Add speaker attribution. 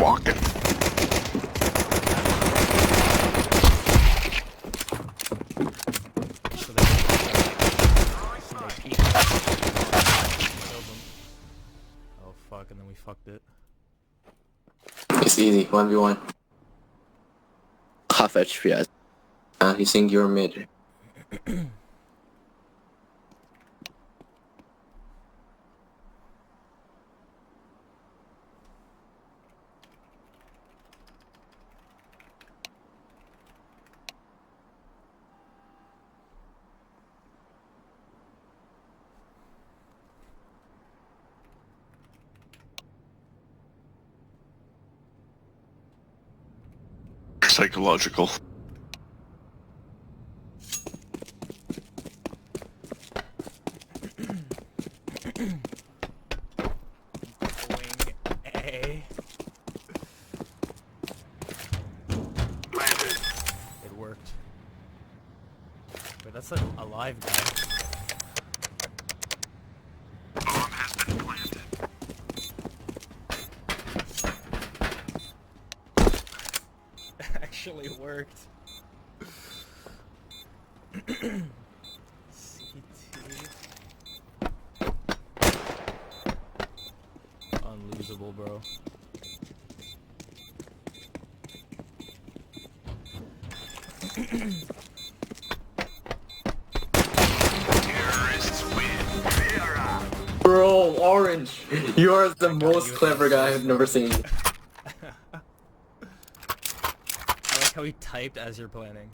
Speaker 1: walking.
Speaker 2: So they peeked. Killed them. Oh fuck, and then we fucked it.
Speaker 3: It's easy, 1v1.
Speaker 4: Half HP.
Speaker 3: He's saying you're mid.
Speaker 1: Psychological.
Speaker 2: Wing A. It worked. Wait, that's a live guy. Actually worked. CT. Unlosable, bro.
Speaker 3: Bro, Orange! You are the most clever guy I've never seen.
Speaker 2: I like how he typed as you're planning.